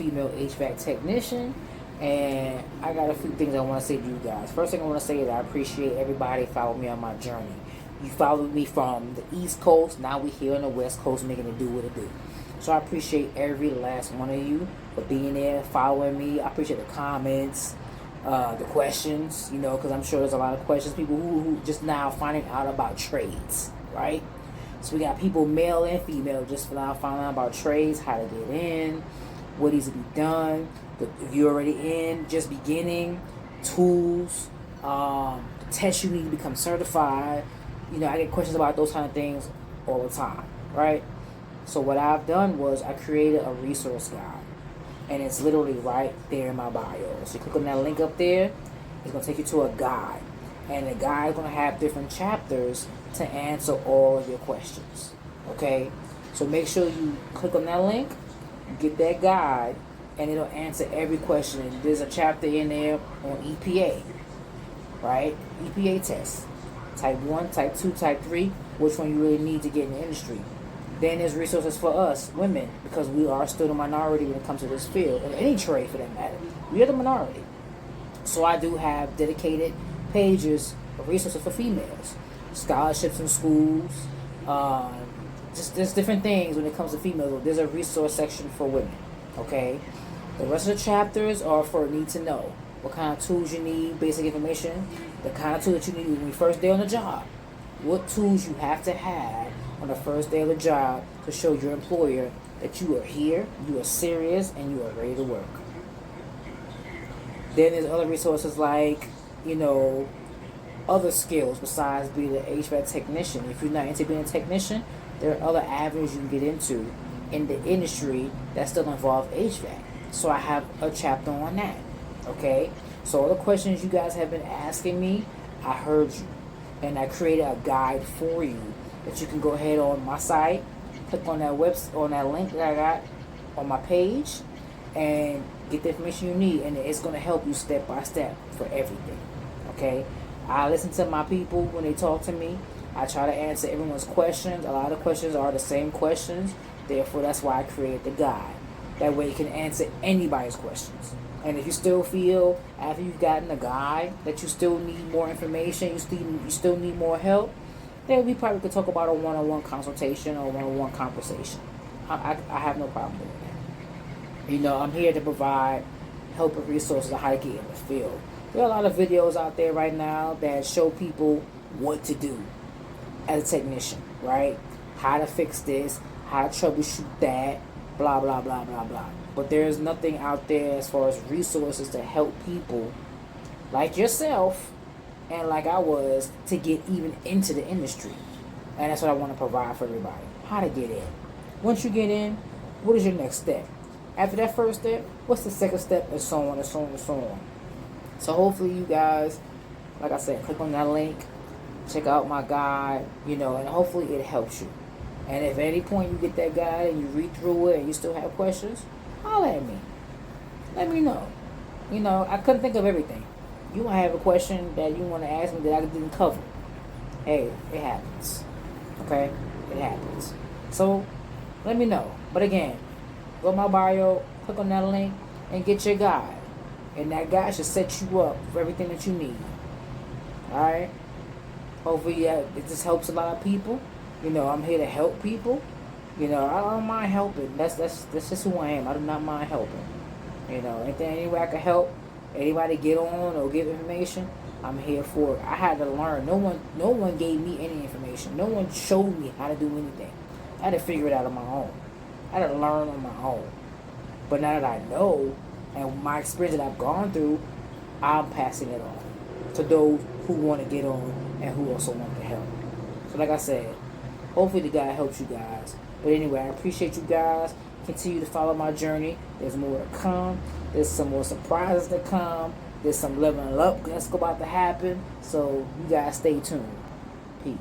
female HVAC technician, and I got a few things I want to say to you guys. First thing I want to say is I appreciate everybody following me on my journey. You followed me from the East Coast, now we're here on the West Coast making it do what it do. So I appreciate every last one of you for being there, following me. I appreciate the comments, the questions, because I'm sure there's a lot of questions. People who just now finding out about trades, right? So we got people, male and female, just now finding out about trades, how to get in, what needs to be done. If you're already in, just beginning, tools, the tests you need to become certified. I get questions about those kind of things all the time, right? So what I've done was I created a resource guide, and it's literally right there in my bio. So you click on that link up there, it's going to take you to a guide, and the guide is going to have different chapters to answer all of your questions, okay? So make sure you click on that link, get that guide, and it'll answer every question. And there's a chapter in there on EPA, right? EPA test. Type 1, Type 2, Type 3, which one you really need to get in the industry. Then there's resources for us, women, because we are still the minority when it comes to this field, in any trade for that matter. We are the minority. So I do have dedicated pages of resources for females. Scholarships in schools, just different things when it comes to females. There's a resource section for women, okay? The rest of the chapters are for need to know. What kind of tools you need, basic information, the kind of tools that you need when you first day on the job. What tools you have to have on the first day of the job to show your employer that you are here, you are serious, and you are ready to work. Then there's other resources like, other skills besides being an HVAC technician. If you're not into being a technician, there are other avenues you can get into in the industry that still involve HVAC. So I have a chapter on that. Okay, so all the questions you guys have been asking me, I heard you, and I created a guide for you that you can go ahead on my site, click on that on that link that I got on my page, and get the information you need, and it's going to help you step by step for everything. Okay, I listen to my people when they talk to me. I try to answer everyone's questions. A lot of questions are the same questions, therefore that's why I created the guide. That way you can answer anybody's questions. And if you still feel, after you've gotten a guide, that you still need more information, you still need more help, then we probably could talk about a one-on-one consultation or one-on-one conversation. I have no problem with that. I'm here to provide help and resources on how to get in the field. There are a lot of videos out there right now that show people what to do as a technician, right? How to fix this, how to troubleshoot that, blah, blah, blah, blah, blah. But there's nothing out there as far as resources to help people like yourself and like I was to get even into the industry. And that's what I want to provide for everybody. How to get in. Once you get in, what is your next step? After that first step, what's the second step, and so on and so on and so on. So hopefully you guys, like I said, click on that link, check out my guide, and hopefully it helps you. And if at any point you get that guide and you read through it and you still have questions, holler at me. Let me know. I couldn't think of everything. You might have a question that you want to ask me that I didn't cover. Hey, it happens. Okay? It happens. So, let me know. But again, go to my bio, click on that link, and get your guide. And that guide should set you up for everything that you need. Alright? Hopefully it just helps a lot of people. I'm here to help people. I don't mind helping. That's just who I am. I do not mind helping. Anything, any way I can help anybody get on or give information, I'm here for it. I had to learn. No one gave me any information. No one showed me how to do anything. I had to figure it out on my own. I had to learn on my own. But now that I know, and my experience that I've gone through, I'm passing it on to those who want to get on and who also want to help. So like I said, hopefully the guide helps you guys. But anyway, I appreciate you guys. Continue to follow my journey. There's more to come. There's some more surprises to come. There's some leveling up that's about to happen. So you guys stay tuned. Peace.